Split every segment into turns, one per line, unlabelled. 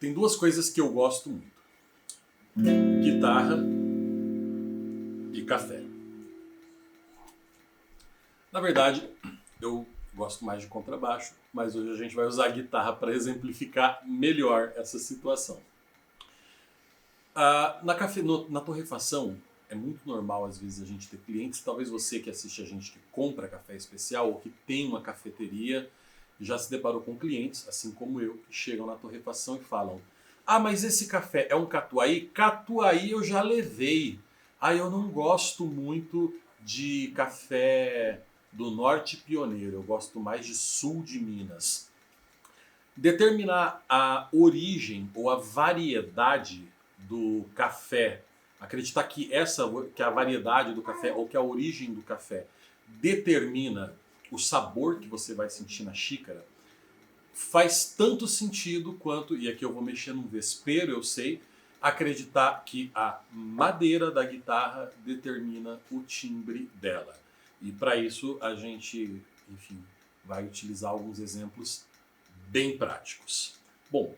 Tem duas coisas que eu gosto muito: guitarra e café. Na verdade, eu gosto mais de contrabaixo, mas hoje a gente vai usar a guitarra para exemplificar melhor essa situação. Na torrefação, é muito normal às vezes a gente ter clientes, talvez você que assiste a gente que compra café especial ou que tem uma cafeteria, já se deparou com clientes, assim como eu, que chegam na torrefação e falam: ah, mas esse café é um Catuai? Catuai eu já levei. Ah, eu não gosto muito de café do Norte Pioneiro, eu gosto mais de Sul de Minas. Determinar a origem ou a variedade do café, acreditar que a variedade do café ou que a origem do café determina o sabor que você vai sentir na xícara, faz tanto sentido quanto, e aqui eu vou mexer num vespeiro, eu sei, acreditar que a madeira da guitarra determina o timbre dela. E para isso a gente, enfim, vai utilizar alguns exemplos bem práticos. Bom,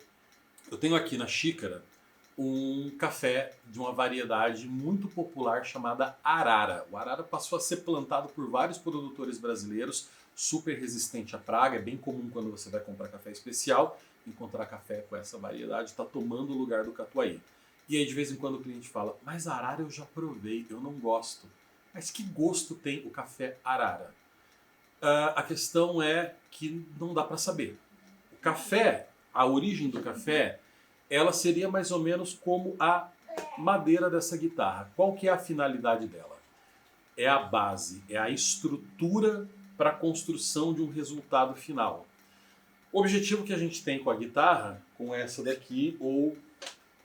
eu tenho aqui na xícara um café de uma variedade muito popular chamada Arara. O Arara passou a ser plantado por vários produtores brasileiros, super resistente à praga. É bem comum quando você vai comprar café especial, encontrar café com essa variedade, está tomando o lugar do Catuai. E aí de vez em quando o cliente fala: mas Arara eu já provei, eu não gosto. Mas que gosto tem o café Arara? A questão é que não dá para saber. O café, a origem do café, ela seria mais ou menos como a madeira dessa guitarra. Qual que é a finalidade dela? É a base, é a estrutura para a construção de um resultado final. O objetivo que a gente tem com a guitarra, com essa daqui ou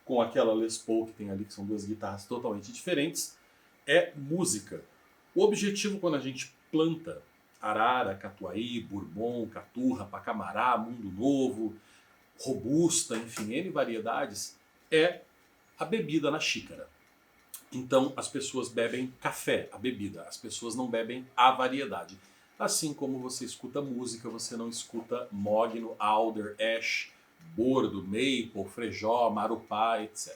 com aquela Les Paul que tem ali, que são duas guitarras totalmente diferentes, é música. O objetivo quando a gente planta Arara, Catuai, Bourbon, Caturra, Pacamará, Mundo Novo, Robusta, enfim, N variedades, é a bebida na xícara. Então as pessoas bebem café, a bebida, as pessoas não bebem a variedade. Assim como você escuta música, você não escuta mogno, alder, ash, bordo, maple, frejó, marupá, etc.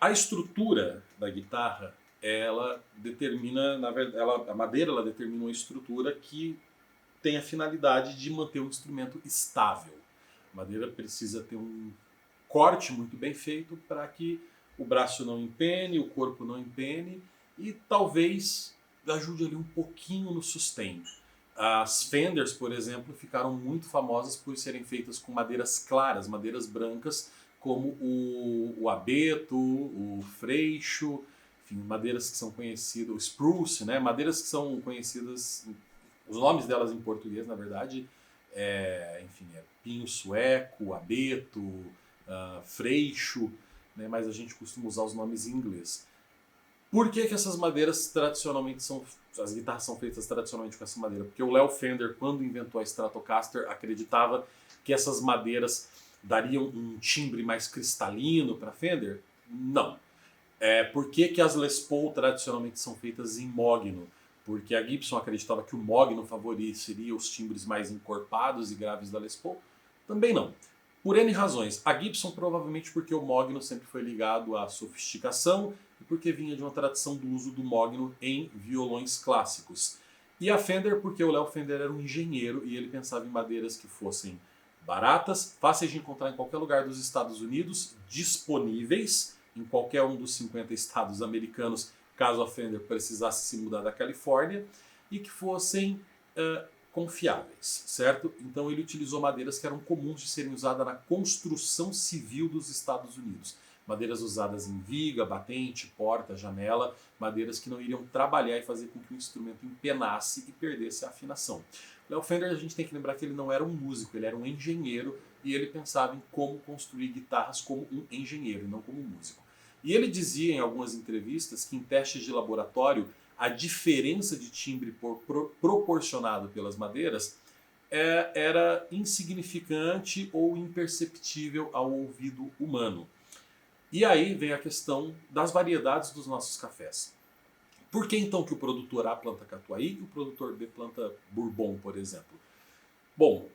A estrutura da guitarra, ela determina, na verdade, a madeira ela determina uma estrutura que tem a finalidade de manter o instrumento estável. A madeira precisa ter um corte muito bem feito para que o braço não empene, o corpo não empene e talvez ajude ali um pouquinho no sustain. As Fenders, por exemplo, ficaram muito famosas por serem feitas com madeiras claras, madeiras brancas, como o abeto, o freixo, enfim, madeiras que são conhecidas, o spruce, né? Madeiras que são conhecidas, os nomes delas em português, na verdade, enfim, pinho sueco, abeto, freixo, né? Mas a gente costuma usar os nomes em inglês. Por que essas madeiras tradicionalmente as guitarras são feitas tradicionalmente com essa madeira? Porque o Léo Fender, quando inventou a Stratocaster, acreditava que essas madeiras dariam um timbre mais cristalino para Fender? Não. Por que as Les Paul tradicionalmente são feitas em mogno? Porque a Gibson acreditava que o mogno favoreceria os timbres mais encorpados e graves da Les Paul? Também não. Por N razões. A Gibson provavelmente porque o mogno sempre foi ligado à sofisticação e porque vinha de uma tradição do uso do mogno em violões clássicos. E a Fender porque o Léo Fender era um engenheiro e ele pensava em madeiras que fossem baratas, fáceis de encontrar em qualquer lugar dos Estados Unidos, disponíveis em qualquer um dos 50 estados americanos, caso a Fender precisasse se mudar da Califórnia, e que fossem confiáveis, certo? Então ele utilizou madeiras que eram comuns de serem usadas na construção civil dos Estados Unidos. Madeiras usadas em viga, batente, porta, janela, madeiras que não iriam trabalhar e fazer com que o instrumento empenasse e perdesse a afinação. Léo Fender, a gente tem que lembrar que ele não era um músico, ele era um engenheiro e ele pensava em como construir guitarras como um engenheiro e não como um músico. E ele dizia em algumas entrevistas que em testes de laboratório a diferença de timbre proporcionado pelas madeiras era insignificante ou imperceptível ao ouvido humano. E aí vem a questão das variedades dos nossos cafés. Por que então que o produtor A planta Catuai e o produtor B planta Bourbon, por exemplo? Bom,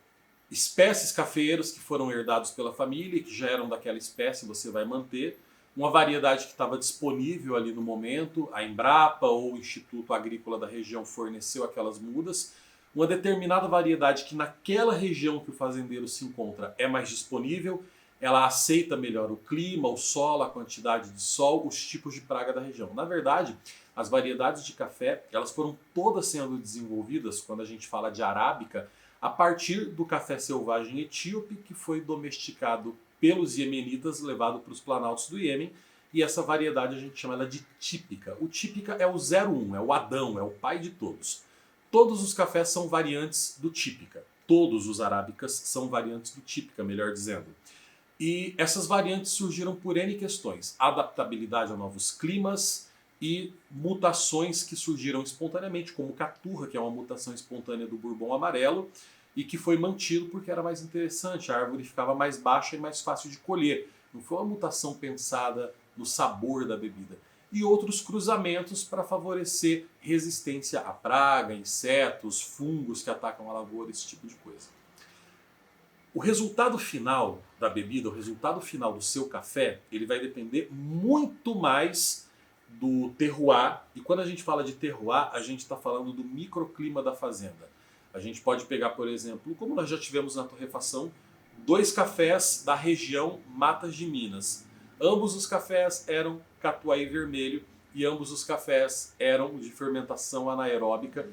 espécies cafeeiras que foram herdados pela família, que já eram daquela espécie, você vai manter. Uma variedade que estava disponível ali no momento, a Embrapa ou o Instituto Agrícola da região forneceu aquelas mudas. Uma determinada variedade que naquela região que o fazendeiro se encontra é mais disponível, ela aceita melhor o clima, o solo, a quantidade de sol, os tipos de praga da região. Na verdade, as variedades de café, elas foram todas sendo desenvolvidas, quando a gente fala de arábica, a partir do café selvagem etíope, que foi domesticado pelos iemenitas, levado para os planaltos do Iêmen, e essa variedade a gente chama ela de típica. O típica é o 01, é o Adão, é o pai de todos. Todos os cafés são variantes do típica. Todos os arábicas são variantes do típica, melhor dizendo. E essas variantes surgiram por N questões. Adaptabilidade a novos climas e mutações que surgiram espontaneamente, como Caturra, que é uma mutação espontânea do bourbon amarelo, e que foi mantido porque era mais interessante, a árvore ficava mais baixa e mais fácil de colher. Não foi uma mutação pensada no sabor da bebida. E outros cruzamentos para favorecer resistência à praga, insetos, fungos que atacam a lavoura, esse tipo de coisa. O resultado final da bebida, o resultado final do seu café, ele vai depender muito mais do terroir. E quando a gente fala de terroir, a gente está falando do microclima da fazenda. A gente pode pegar, por exemplo, como nós já tivemos na torrefação, 2 cafés da região Matas de Minas. Ambos os cafés eram catuai vermelho e ambos os cafés eram de fermentação anaeróbica,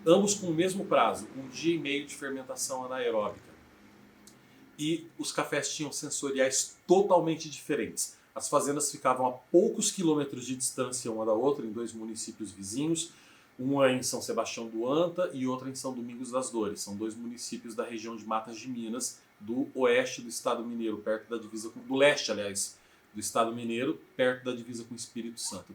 ambos com o mesmo prazo, 1 dia e meio de fermentação anaeróbica. E os cafés tinham sensoriais totalmente diferentes. As fazendas ficavam a poucos quilômetros de distância uma da outra, em 2 municípios vizinhos, uma em São Sebastião do Anta e outra em São Domingos das Dores. São 2 municípios da região de Matas de Minas, do oeste do estado mineiro, perto da divisa com... do leste, aliás, do estado mineiro, perto da divisa com o Espírito Santo.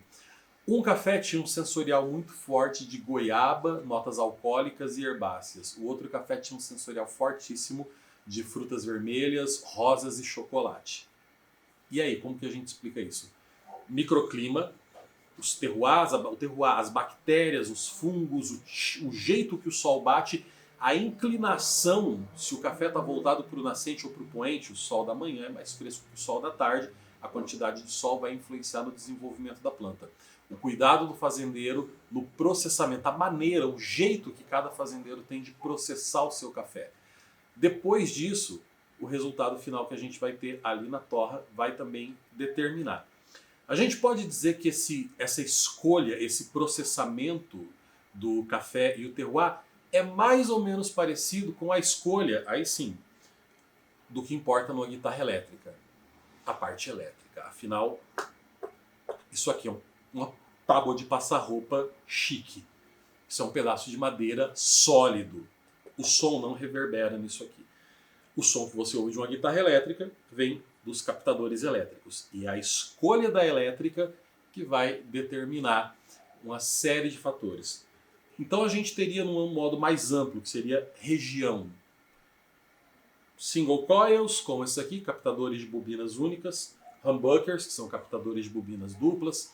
Um café tinha um sensorial muito forte de goiaba, notas alcoólicas e herbáceas. O outro café tinha um sensorial fortíssimo de frutas vermelhas, rosas e chocolate. E aí, como que a gente explica isso? Microclima, os terroirs, o terroir, as bactérias, os fungos, o jeito que o sol bate, a inclinação, se o café está voltado para o nascente ou para o poente, o sol da manhã é mais fresco que o sol da tarde, a quantidade de sol vai influenciar no desenvolvimento da planta. O cuidado do fazendeiro no processamento, a maneira, o jeito que cada fazendeiro tem de processar o seu café. Depois disso, o resultado final que a gente vai ter ali na torra vai também determinar. A gente pode dizer que essa escolha, esse processamento do café e o terroir é mais ou menos parecido com a escolha, aí sim, do que importa numa guitarra elétrica. A parte elétrica. Afinal, isso aqui é uma tábua de passar roupa chique. Isso é um pedaço de madeira sólido. O som não reverbera nisso aqui. O som que você ouve de uma guitarra elétrica vem dos captadores elétricos. E é a escolha da elétrica que vai determinar uma série de fatores. Então a gente teria num modo mais amplo, que seria região. Single coils, como esse aqui, captadores de bobinas únicas. Humbuckers, que são captadores de bobinas duplas.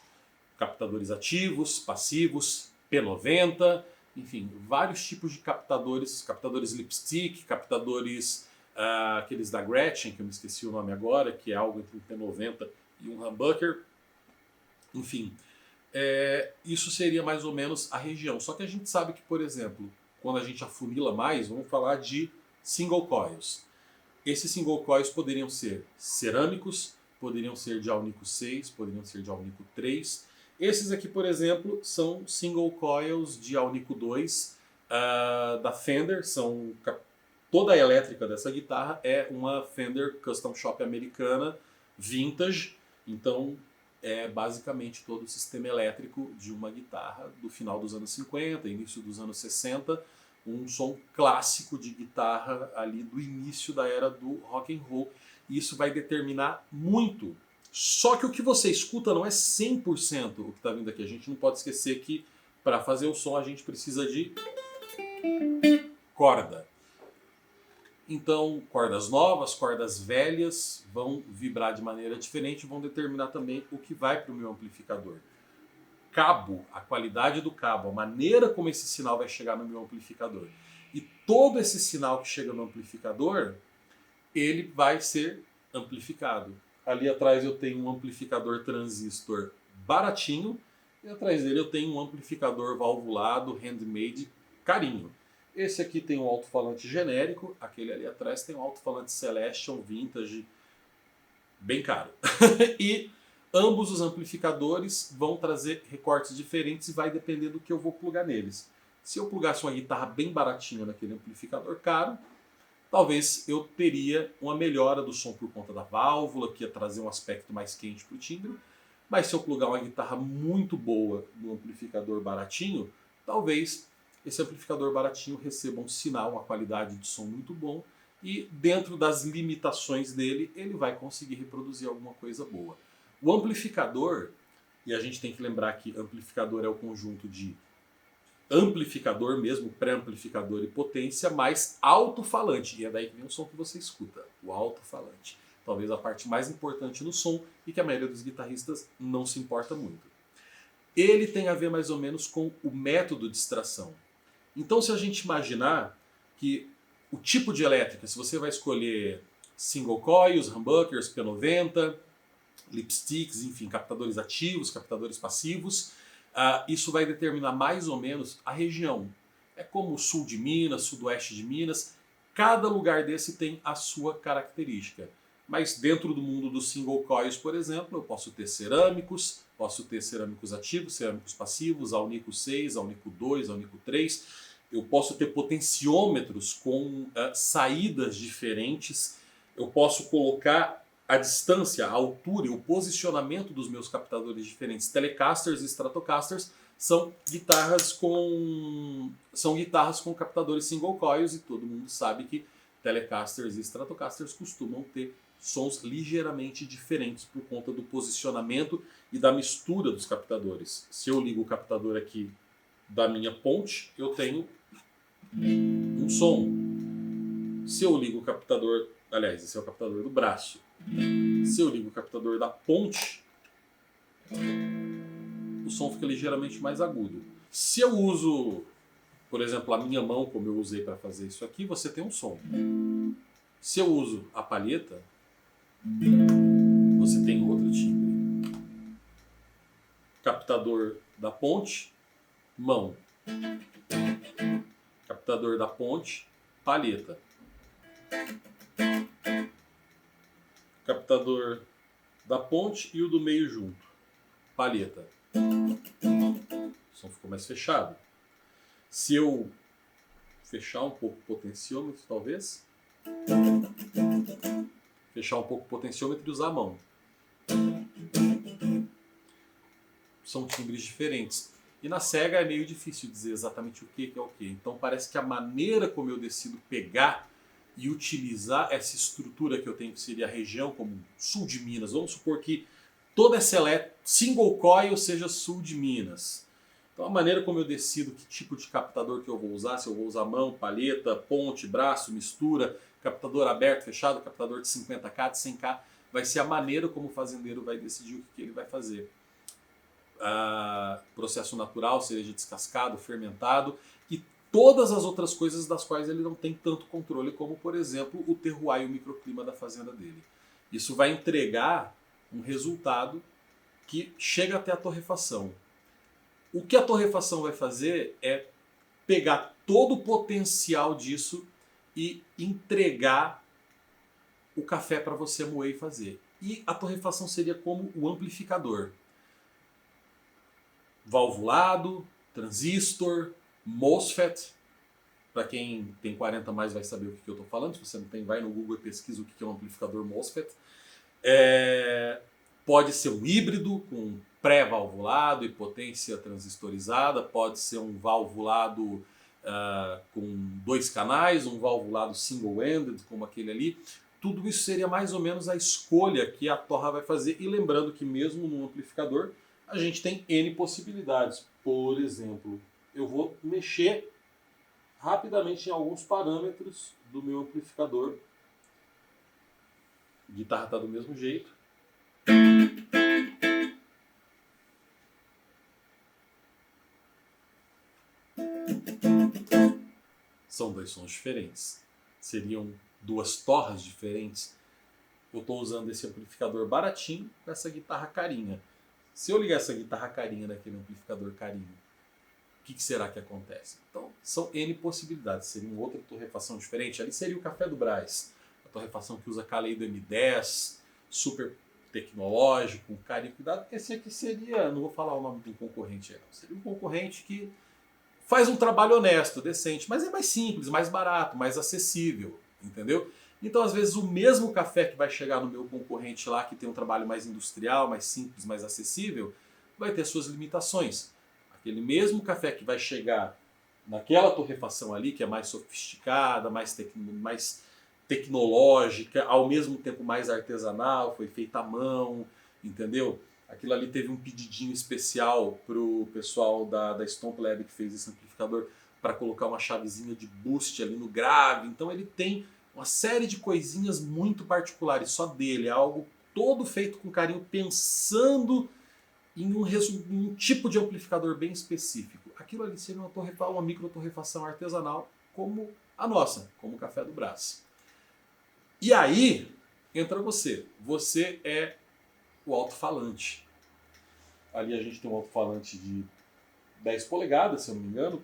Captadores ativos, passivos, P90, enfim, vários tipos de captadores. Captadores lipstick, captadores... aqueles da Gretchen, que eu me esqueci o nome agora, que é algo entre um P90 e um humbucker. Enfim, isso seria mais ou menos a região. Só que a gente sabe que, por exemplo, quando a gente afunila mais, vamos falar de single coils. Esses single coils poderiam ser cerâmicos, poderiam ser de Alnico 6, poderiam ser de Alnico 3. Esses aqui, por exemplo, são single coils de Alnico 2 da Fender, são... Toda a elétrica dessa guitarra é uma Fender Custom Shop americana, vintage. Então, é basicamente todo o sistema elétrico de uma guitarra do final dos anos 50, início dos anos 60. Um som clássico de guitarra ali do início da era do rock and roll. E isso vai determinar muito. Só que o que você escuta não é 100% o que está vindo aqui. A gente não pode esquecer que para fazer o som a gente precisa de corda. Então, cordas novas, cordas velhas vão vibrar de maneira diferente e vão determinar também o que vai para o meu amplificador. Cabo, a qualidade do cabo, a maneira como esse sinal vai chegar no meu amplificador. E todo esse sinal que chega no amplificador, ele vai ser amplificado. Ali atrás eu tenho um amplificador transistor baratinho e atrás dele eu tenho um amplificador valvulado handmade carinho. Esse aqui tem um alto-falante genérico, aquele ali atrás tem um alto-falante Celestion Vintage bem caro. E ambos os amplificadores vão trazer recortes diferentes e vai depender do que eu vou plugar neles. Se eu plugasse uma guitarra bem baratinha naquele amplificador caro, talvez eu teria uma melhora do som por conta da válvula, que ia trazer um aspecto mais quente para o timbre. Mas se eu plugar uma guitarra muito boa no amplificador baratinho, talvez esse amplificador baratinho receba um sinal, uma qualidade de som muito bom, e dentro das limitações dele, ele vai conseguir reproduzir alguma coisa boa. O amplificador, e a gente tem que lembrar que amplificador é o conjunto de amplificador mesmo, pré-amplificador e potência, mais alto-falante. E é daí que vem o som que você escuta, o alto-falante. Talvez a parte mais importante no som e que a maioria dos guitarristas não se importa muito. Ele tem a ver mais ou menos com o método de extração. Então, se a gente imaginar que o tipo de elétrica, se você vai escolher single coils, humbuckers, P90, lipsticks, enfim, captadores ativos, captadores passivos, isso vai determinar mais ou menos a região. É como o sul de Minas, sudoeste de Minas, cada lugar desse tem a sua característica. Mas dentro do mundo dos single coils, por exemplo, eu posso ter cerâmicos ativos, cerâmicos passivos, Alnico 6, Alnico 2, Alnico 3. Eu posso ter potenciômetros com saídas diferentes. Eu posso colocar a distância, a altura e o posicionamento dos meus captadores diferentes. Telecasters e Stratocasters são guitarras com captadores single coils e todo mundo sabe que Telecasters e Stratocasters costumam ter sons ligeiramente diferentes por conta do posicionamento e da mistura dos captadores. Se eu ligo o captador aqui da minha ponte, eu tenho um som. Se eu ligo o captador, aliás, esse é o captador do braço. Se eu ligo o captador da ponte, o som fica ligeiramente mais agudo. Se eu uso, por exemplo, a minha mão, como eu usei para fazer isso aqui, você tem um som. Se eu uso a palheta, você tem outro timbre. Captador da ponte, mão. Captador da ponte, palheta. Captador da ponte e o do meio junto, palheta. O som ficou mais fechado. Se eu fechar um pouco o potenciômetro, talvez. Fechar um pouco o potenciômetro e usar a mão. São timbres diferentes. E na cega é meio difícil dizer exatamente o que é o que. Então parece que a maneira como eu decido pegar e utilizar essa estrutura que eu tenho, que seria a região como sul de Minas. Vamos supor que toda essa single coil seja sul de Minas. Então a maneira como eu decido que tipo de captador que eu vou usar, se eu vou usar mão, palheta, ponte, braço, mistura, captador aberto, fechado, captador de 50K, de 100K, vai ser a maneira como o fazendeiro vai decidir o que ele vai fazer. Processo natural, cereja descascado, fermentado e todas as outras coisas das quais ele não tem tanto controle, como por exemplo o terroir e o microclima da fazenda dele. Isso vai entregar um resultado que chega até a torrefação. O que a torrefação vai fazer é pegar todo o potencial disso e entregar o café para você moer e fazer. E a torrefação seria como o amplificador. Valvulado, transistor, MOSFET. Para quem tem 40 mais vai saber o que eu estou falando. Se você não tem, vai no Google e pesquisa o que é um amplificador MOSFET. Pode ser um híbrido com pré-valvulado e potência transistorizada. Pode ser um valvulado com 2 canais, um valvulado single-ended como aquele ali. Tudo isso seria mais ou menos a escolha que a torra vai fazer. E lembrando que mesmo no amplificador a gente tem N possibilidades. Por exemplo, eu vou mexer rapidamente em alguns parâmetros do meu amplificador. A guitarra está do mesmo jeito. São dois sons diferentes. Seriam duas torres diferentes. Eu estou usando esse amplificador baratinho com essa guitarra carinha. Se eu ligar essa guitarra carinha naquele amplificador carinho, o que será que acontece? Então, são N possibilidades. Seria uma outra torrefação diferente. Ali seria o Café do Brás, a torrefação que usa Kaleido M10, super tecnológico, com carinho e cuidado. Esse aqui seria, não vou falar o nome de um concorrente, não. Seria um concorrente que faz um trabalho honesto, decente, mas é mais simples, mais barato, mais acessível, entendeu? Então, às vezes, o mesmo café que vai chegar no meu concorrente lá, que tem um trabalho mais industrial, mais simples, mais acessível, vai ter suas limitações. Aquele mesmo café que vai chegar naquela torrefação ali, que é mais sofisticada, mais tecnológica, ao mesmo tempo mais artesanal, foi feita à mão, entendeu? Aquilo ali teve um pedidinho especial pro pessoal da Stomp Lab que fez esse amplificador para colocar uma chavezinha de boost ali no grave. Então ele tem uma série de coisinhas muito particulares só dele. É algo todo feito com carinho, pensando em um tipo de amplificador bem específico. Aquilo ali seria uma micro torrefação artesanal como a nossa, como o Café do Brás. E aí entra você. Você é o alto-falante. Ali a gente tem um alto-falante de 10 polegadas, se eu não me engano.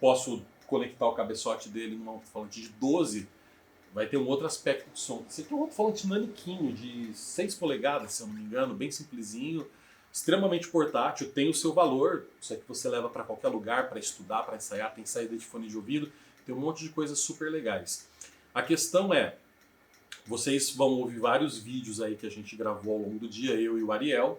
Posso conectar o cabeçote dele num alto-falante de 12. Vai ter um outro aspecto de som. Esse aqui é um alto-falante naniquinho de 6 polegadas, se eu não me engano, bem simplesinho, extremamente portátil, tem o seu valor. Isso aqui você leva para qualquer lugar, para estudar, para ensaiar, tem saída de fone de ouvido, tem um monte de coisas super legais. A questão é, vocês vão ouvir vários vídeos aí que a gente gravou ao longo do dia, eu e o Ariel,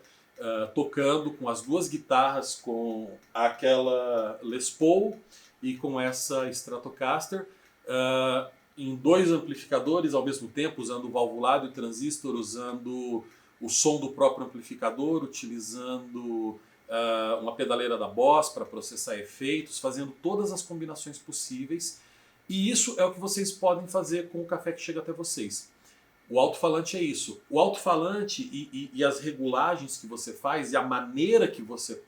tocando com as duas guitarras, com aquela Les Paul e com essa Stratocaster, em dois amplificadores ao mesmo tempo, usando o valvulado e o transistor, usando o som do próprio amplificador, utilizando uma pedaleira da Boss para processar efeitos, fazendo todas as combinações possíveis. E isso é o que vocês podem fazer com o café que chega até vocês. O alto-falante é isso. O alto-falante e as regulagens que você faz e a maneira que você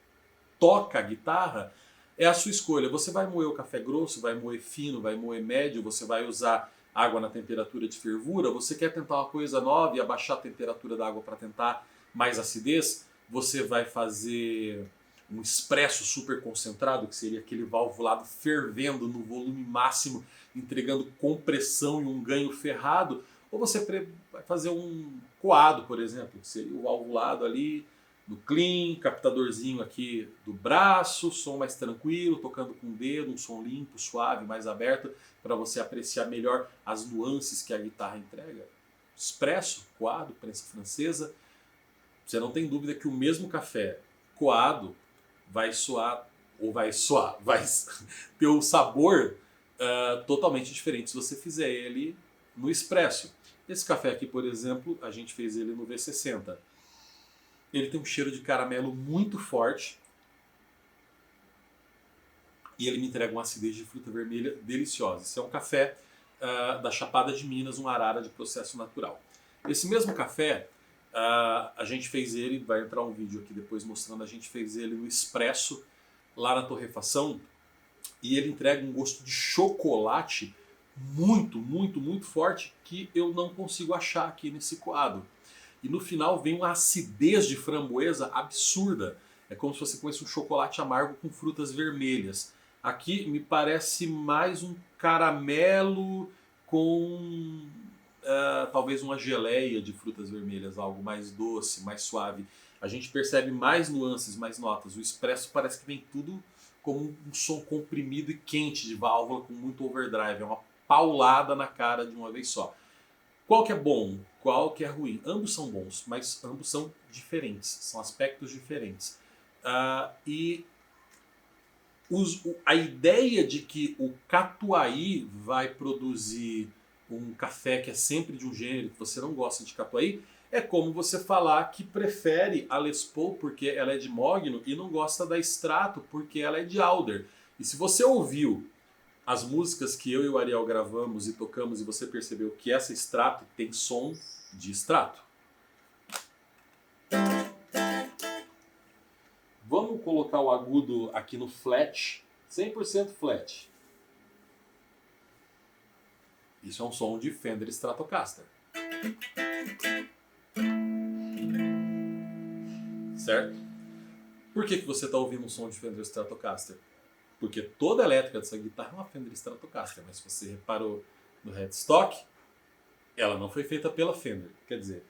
toca a guitarra é a sua escolha. Você vai moer o café grosso, vai moer fino, vai moer médio, você vai usar água na temperatura de fervura, você quer tentar uma coisa nova e abaixar a temperatura da água para tentar mais acidez, você vai fazer um expresso super concentrado, que seria aquele valvulado fervendo no volume máximo, entregando compressão e um ganho ferrado, ou você vai fazer um coado, por exemplo, que seria o valvulado ali no clean, captadorzinho aqui do braço, som mais tranquilo, tocando com o dedo, um som limpo, suave, mais aberto, para você apreciar melhor as nuances que a guitarra entrega. Expresso, coado, prensa francesa. Você não tem dúvida que o mesmo café coado vai ter um sabor totalmente diferente se você fizer ele no expresso. Esse café aqui, por exemplo, a gente fez ele no V60. Ele tem um cheiro de caramelo muito forte e ele me entrega uma acidez de fruta vermelha deliciosa. Esse é um café da Chapada de Minas, um arara de processo natural. Esse mesmo café, a gente fez ele, vai entrar um vídeo aqui depois mostrando, a gente fez ele no expresso, lá na torrefação, e ele entrega um gosto de chocolate muito, muito, muito forte que eu não consigo achar aqui nesse coado. E no final vem uma acidez de framboesa absurda. É como se você comesse um chocolate amargo com frutas vermelhas. Aqui me parece mais um caramelo com talvez uma geleia de frutas vermelhas, algo mais doce, mais suave. A gente percebe mais nuances, mais notas. O expresso parece que vem tudo como um som comprimido e quente de válvula com muito overdrive. É uma paulada na cara de uma vez só. Qual que é bom? Qual que é ruim? Ambos são bons, mas ambos são diferentes, são aspectos diferentes. A ideia de que o Catuai vai produzir um café que é sempre de um gênero, que você não gosta de Catuai, é como você falar que prefere a Les Paul porque ela é de mogno e não gosta da Strato porque ela é de Alder. E se você ouviu as músicas que eu e o Ariel gravamos e tocamos e você percebeu que essa Strato tem som de Strato. Vamos colocar o agudo aqui no flat, 100% flat. Isso é um som de Fender Stratocaster. Certo? Por que você está ouvindo um som de Fender Stratocaster? Porque toda a elétrica dessa guitarra é uma Fender Stratocaster, mas se você reparou no headstock, ela não foi feita pela Fender. Quer dizer,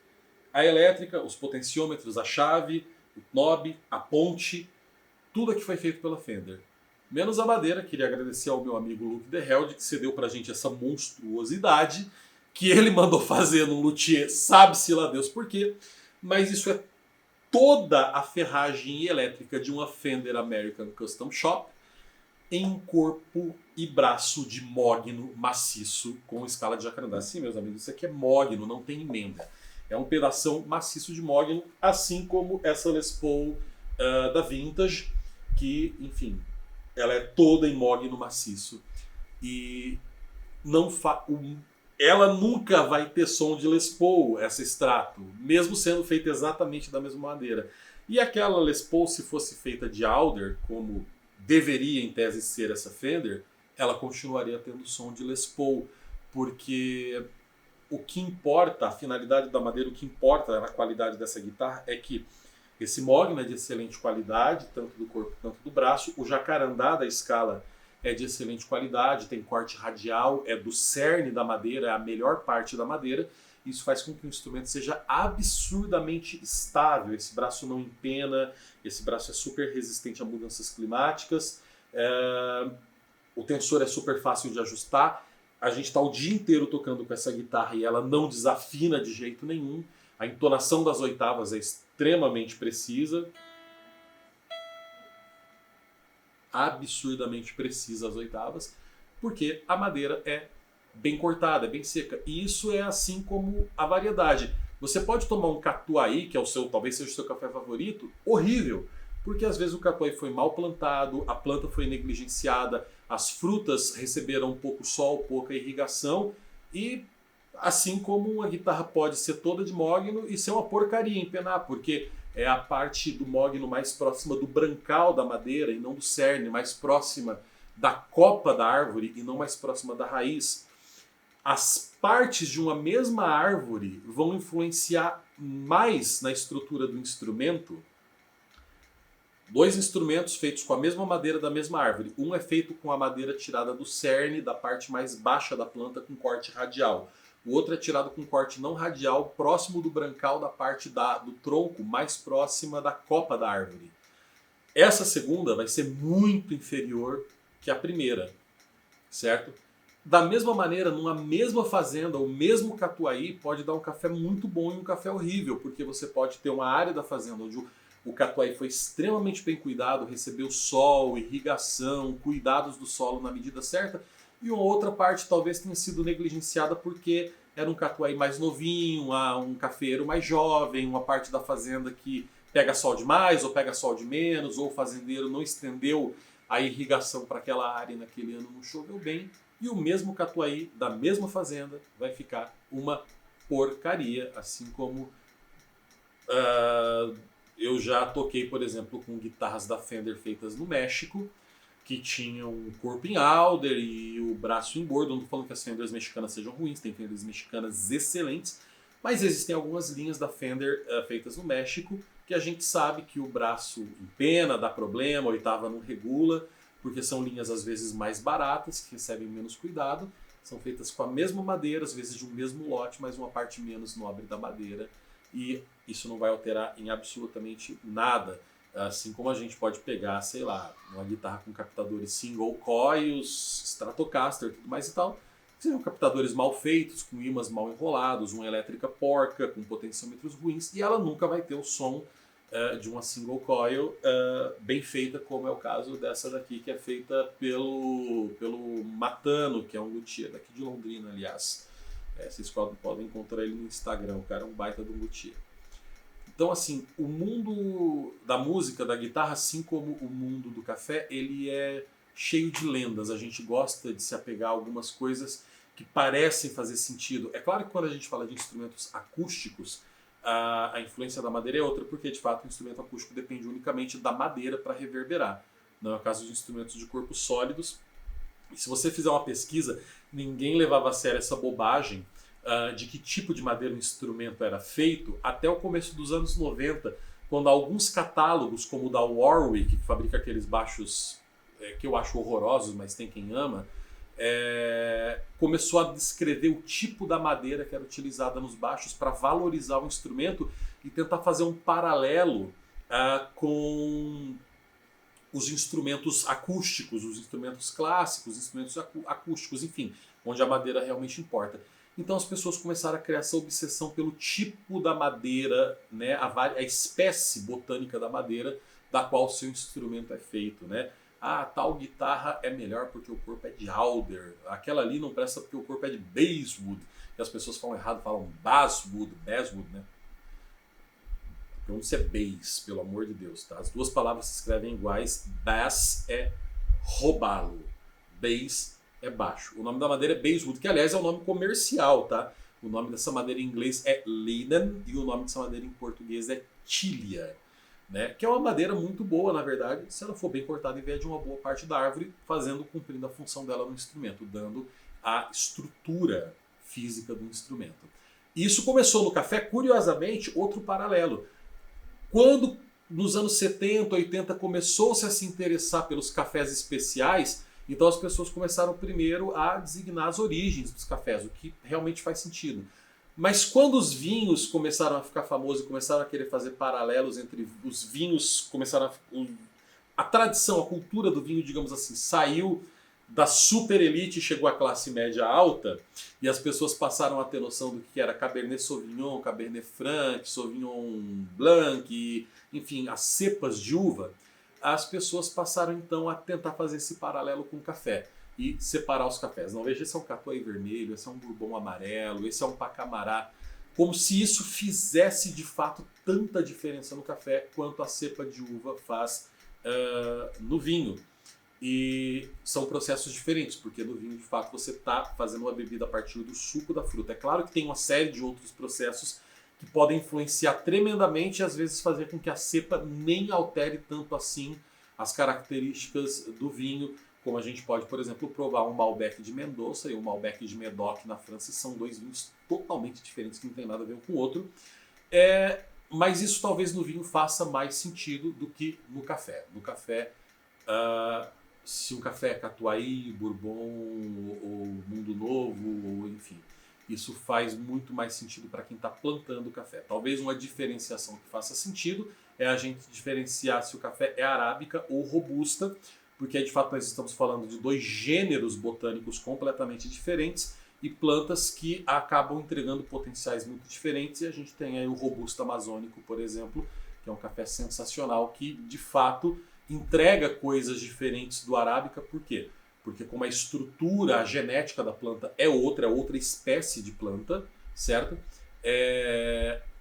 a elétrica, os potenciômetros, a chave, o knob, a ponte, tudo aqui foi feito pela Fender. Menos a madeira. Queria agradecer ao meu amigo Luke The Held, que cedeu pra gente essa monstruosidade que ele mandou fazer no luthier, sabe-se lá Deus por quê, mas isso é toda a ferragem elétrica de uma Fender American Custom Shop em corpo e braço de mogno maciço com escala de jacarandá. Sim, meus amigos, isso aqui é mogno, não tem emenda. É um pedação maciço de mogno, assim como essa Les Paul da Vintage, que, enfim, ela é toda em mogno maciço. E ela nunca vai ter som de Les Paul, essa Strato, mesmo sendo feita exatamente da mesma madeira. E aquela Les Paul, se fosse feita de Alder, como deveria em tese ser essa Fender, ela continuaria tendo som de Les Paul, porque o que importa, a finalidade da madeira, o que importa na qualidade dessa guitarra é que esse mogno é de excelente qualidade, tanto do corpo quanto do braço. O jacarandá da escala é de excelente qualidade, tem corte radial, é do cerne da madeira, é a melhor parte da madeira. Isso faz com que o instrumento seja absurdamente estável. Esse braço não empena, esse braço é super resistente a mudanças climáticas. O tensor é super fácil de ajustar. A gente está o dia inteiro tocando com essa guitarra e ela não desafina de jeito nenhum. A entonação das oitavas é extremamente precisa. Absurdamente precisa as oitavas, porque a madeira é bem cortada, é bem seca. E isso é assim como a variedade. Você pode tomar um catuai, que é talvez seja o seu café favorito, horrível, porque às vezes o catuai foi mal plantado, a planta foi negligenciada, as frutas receberam pouco sol, pouca irrigação, e assim como uma guitarra pode ser toda de mogno e ser uma porcaria empenar, porque é a parte do mogno mais próxima do brancal da madeira e não do cerne, mais próxima da copa da árvore e não mais próxima da raiz. As partes de uma mesma árvore vão influenciar mais na estrutura do instrumento. Dois instrumentos feitos com a mesma madeira da mesma árvore. Um é feito com a madeira tirada do cerne, da parte mais baixa da planta, com corte radial. O outro é tirado com corte não radial, próximo do brancal da parte do tronco, mais próxima da copa da árvore. Essa segunda vai ser muito inferior que a primeira, certo? Da mesma maneira, numa mesma fazenda, o mesmo catuai pode dar um café muito bom e um café horrível, porque você pode ter uma área da fazenda onde o catuai foi extremamente bem cuidado, recebeu sol, irrigação, cuidados do solo na medida certa, e uma outra parte talvez tenha sido negligenciada porque era um catuai mais novinho, um cafeiro mais jovem, uma parte da fazenda que pega sol demais ou pega sol de menos, ou o fazendeiro não estendeu a irrigação para aquela área e naquele ano não choveu bem, e o mesmo catuai da mesma fazenda vai ficar uma porcaria, assim como eu já toquei, por exemplo, com guitarras da Fender feitas no México, que tinham um corpo em alder e o braço em bordo. Não estou falando que as Fenders mexicanas sejam ruins, tem Fenders mexicanas excelentes, mas existem algumas linhas da Fender feitas no México que a gente sabe que o braço empena, dá problema, a oitava não regula, porque são linhas às vezes mais baratas, que recebem menos cuidado, são feitas com a mesma madeira, às vezes de um mesmo lote, mas uma parte menos nobre da madeira, e isso não vai alterar em absolutamente nada. Assim como a gente pode pegar, sei lá, uma guitarra com captadores single coils, Stratocaster e tudo mais e tal, que seriam captadores mal feitos, com ímãs mal enrolados, uma elétrica porca, com potenciômetros ruins, e ela nunca vai ter o som de uma single coil bem feita, como é o caso dessa daqui, que é feita pelo Matano, que é um luthier daqui de Londrina, aliás. Vocês podem encontrar ele no Instagram, o cara é um baita de um luthier. Então, assim, o mundo da música, da guitarra, assim como o mundo do café, ele é cheio de lendas. A gente gosta de se apegar a algumas coisas que parecem fazer sentido. É claro que quando a gente fala de instrumentos acústicos, a influência da madeira é outra, porque, de fato, o instrumento acústico depende unicamente da madeira para reverberar. Não é o caso de instrumentos de corpos sólidos, E se você fizer uma pesquisa, ninguém levava a sério essa bobagem de que tipo de madeira o instrumento era feito até o começo dos anos 90, quando alguns catálogos, como o da Warwick, que fabrica aqueles baixos que eu acho horrorosos, mas tem quem ama, começou a descrever o tipo da madeira que era utilizada nos baixos para valorizar o instrumento e tentar fazer um paralelo com os instrumentos acústicos, os instrumentos clássicos, os instrumentos acústicos, enfim, onde a madeira realmente importa. Então as pessoas começaram a criar essa obsessão pelo tipo da madeira, né, a espécie botânica da madeira da qual o seu instrumento é feito, né? Ah, tal guitarra é melhor porque o corpo é de alder, aquela ali não presta porque o corpo é de basswood. E as pessoas falam errado, falam basswood, né? Pronúncia é bass, pelo amor de Deus, tá? As duas palavras se escrevem iguais. Bass é roubá-lo, bass é baixo. O nome da madeira é basswood, que aliás é um nome comercial, tá? O nome dessa madeira em inglês é linden e o nome dessa madeira em português é tilia, né? Que é uma madeira muito boa, na verdade, se ela for bem cortada e vier de uma boa parte da árvore, cumprindo a função dela no instrumento, dando a estrutura física do instrumento. Isso começou no café, curiosamente, outro paralelo. Quando nos anos 70, 80 começou-se a se interessar pelos cafés especiais, então as pessoas começaram primeiro a designar as origens dos cafés, o que realmente faz sentido. Mas quando os vinhos começaram a ficar famosos e começaram a querer fazer paralelos entre os vinhos, a tradição, a cultura do vinho, digamos assim, saiu da super elite e chegou à classe média alta, e as pessoas passaram a ter noção do que era Cabernet Sauvignon, Cabernet Franc, Sauvignon Blanc, enfim, as cepas de uva, as pessoas passaram então a tentar fazer esse paralelo com o café e separar os cafés. Não, veja, esse é um Catuai vermelho, esse é um Bourbon amarelo, esse é um Pacamará, como se isso fizesse de fato tanta diferença no café quanto a cepa de uva faz no vinho. E são processos diferentes, porque no vinho, de fato, você está fazendo uma bebida a partir do suco da fruta. É claro que tem uma série de outros processos que podem influenciar tremendamente e às vezes fazer com que a cepa nem altere tanto assim as características do vinho, como a gente pode, por exemplo, provar um Malbec de Mendoza e um Malbec de Médoc na França, são dois vinhos totalmente diferentes que não tem nada a ver um com o outro. Mas isso talvez no vinho faça mais sentido do que no café. No café, se um café é Catuai, Bourbon ou Mundo Novo, ou enfim, isso faz muito mais sentido para quem está plantando o café. Talvez uma diferenciação que faça sentido é a gente diferenciar se o café é arábica ou robusta, porque de fato nós estamos falando de dois gêneros botânicos completamente diferentes e plantas que acabam entregando potenciais muito diferentes, e a gente tem aí o robusto amazônico, por exemplo, que é um café sensacional que de fato entrega coisas diferentes do arábica. Por quê? Porque como a estrutura, a genética da planta é outra espécie de planta, certo?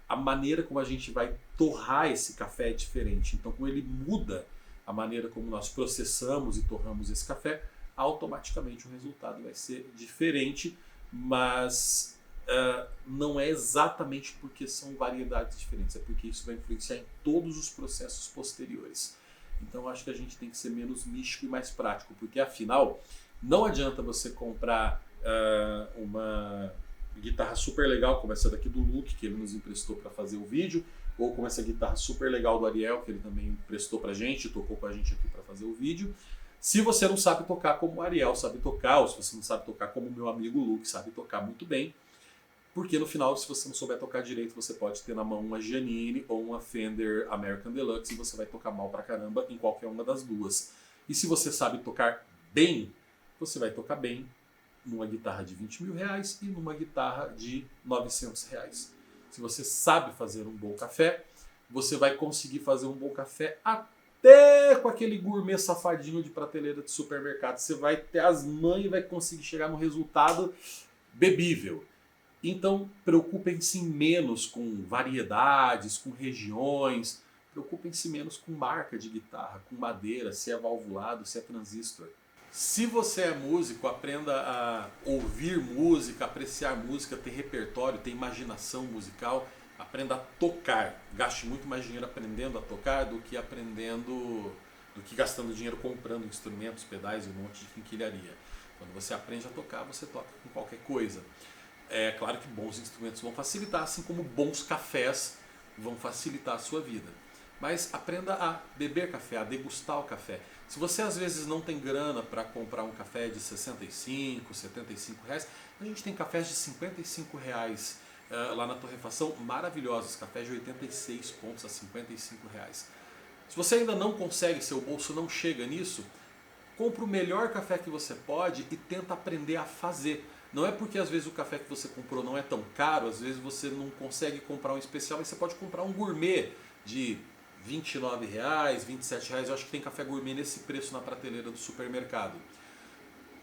A maneira como a gente vai torrar esse café é diferente. Então, como ele muda a maneira como nós processamos e torramos esse café, automaticamente o resultado vai ser diferente, mas não é exatamente porque são variedades diferentes, é porque isso vai influenciar em todos os processos posteriores. Então acho que a gente tem que ser menos místico e mais prático, porque afinal não adianta você comprar uma guitarra super legal como essa daqui do Luke, que ele nos emprestou para fazer o vídeo, ou como essa guitarra super legal do Ariel, que ele também emprestou pra gente, tocou com a gente aqui para fazer o vídeo, se você não sabe tocar como o Ariel sabe tocar, ou se você não sabe tocar como o meu amigo Luke sabe tocar muito bem. Porque no final, se você não souber tocar direito, você pode ter na mão uma Giannini ou uma Fender American Deluxe e você vai tocar mal pra caramba em qualquer uma das duas. E se você sabe tocar bem, você vai tocar bem numa guitarra de 20 mil reais e numa guitarra de 900 reais. Se você sabe fazer um bom café, você vai conseguir fazer um bom café até com aquele gourmet safadinho de prateleira de supermercado. Você vai ter as mãos e vai conseguir chegar no resultado bebível. Então, preocupem-se menos com variedades, com regiões, preocupem-se menos com marca de guitarra, com madeira, se é valvulado, se é transistor. Se você é músico, aprenda a ouvir música, apreciar música, ter repertório, ter imaginação musical, aprenda a tocar. Gaste muito mais dinheiro aprendendo a tocar do que gastando dinheiro comprando instrumentos, pedais e um monte de quinquilharia. Quando você aprende a tocar, você toca com qualquer coisa. É claro que bons instrumentos vão facilitar, assim como bons cafés vão facilitar a sua vida. Mas aprenda a beber café, a degustar o café. Se você às vezes não tem grana para comprar um café de 65, 75 reais, a gente tem cafés de 55 reais lá na Torrefação, maravilhosos, cafés de 86 pontos a 55 reais. Se você ainda não consegue, seu bolso não chega nisso, compra o melhor café que você pode e tenta aprender a fazer. Não é porque às vezes o café que você comprou não é tão caro, às vezes você não consegue comprar um especial, mas você pode comprar um gourmet de R$ 29, R$ 27. Eu acho que tem café gourmet nesse preço na prateleira do supermercado.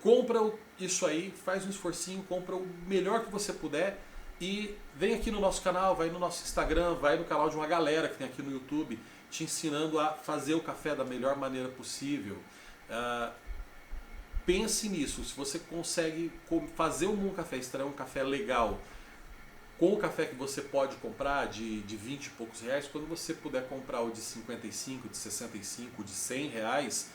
Compra isso aí, faz um esforcinho, compra o melhor que você puder e vem aqui no nosso canal, vai no nosso Instagram, vai no canal de uma galera que tem aqui no YouTube, te ensinando a fazer o café da melhor maneira possível. Pense nisso, se você consegue fazer um bom café, extrair um café legal com o café que você pode comprar de 20 e poucos reais, quando você puder comprar o de 55, de 65, de 100 reais,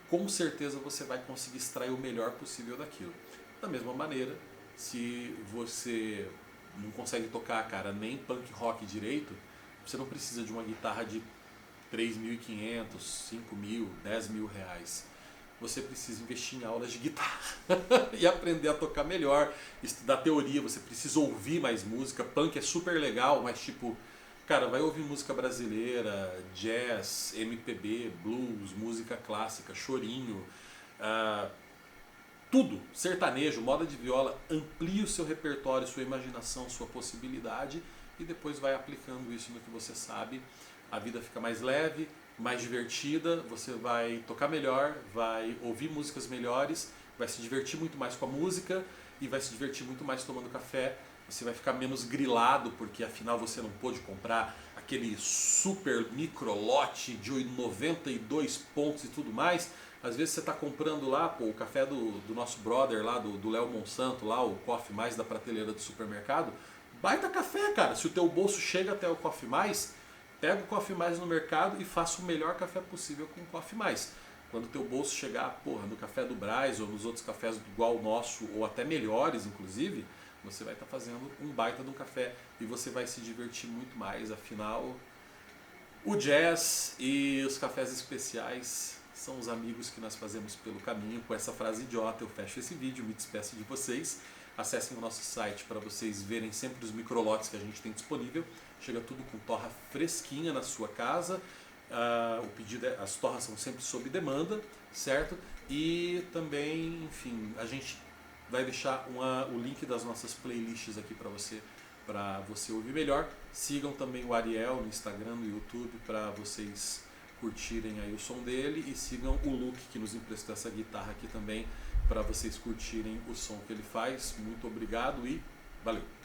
com certeza você vai conseguir extrair o melhor possível daquilo. Da mesma maneira, se você não consegue tocar, cara, nem punk rock direito, você não precisa de uma guitarra de 3.500, 5.000, 10.000 reais. Você precisa investir em aulas de guitarra e aprender a tocar melhor, estudar teoria, você precisa ouvir mais música. Punk é super legal, mas tipo, cara, vai ouvir música brasileira, jazz, MPB, blues, música clássica, chorinho, tudo, sertanejo, moda de viola. Amplie o seu repertório, sua imaginação, sua possibilidade e depois vai aplicando isso no que você sabe. A vida fica mais leve, mais divertida, você vai tocar melhor, vai ouvir músicas melhores, vai se divertir muito mais com a música e vai se divertir muito mais tomando café. Você vai ficar menos grilado porque afinal você não pôde comprar aquele super micro lote de 92 pontos e tudo mais. Às vezes você está comprando lá o café do nosso brother lá, do Léo Monsanto, lá, o Coffee Mais da prateleira do supermercado. Baita café, cara. Se o teu bolso chega até o Coffee Mais, pega o Coffee Mais no mercado e faça o melhor café possível com o Coffee Mais. Quando o teu bolso chegar, no café do Brás ou nos outros cafés igual o nosso, ou até melhores inclusive, você vai estar fazendo um baita de um café e você vai se divertir muito mais. Afinal, o jazz e os cafés especiais são os amigos que nós fazemos pelo caminho. Com essa frase idiota eu fecho esse vídeo, me despeço de vocês. Acessem o nosso site para vocês verem sempre os microlotes que a gente tem disponível. Chega tudo com torra fresquinha na sua casa. O pedido as torras são sempre sob demanda, certo? E também, enfim, a gente vai deixar o link das nossas playlists aqui para você ouvir melhor. Sigam também o Ariel no Instagram, no YouTube, para vocês curtirem aí o som dele, e sigam o Luke, que nos emprestou essa guitarra aqui também, para vocês curtirem o som que ele faz. Muito obrigado e valeu!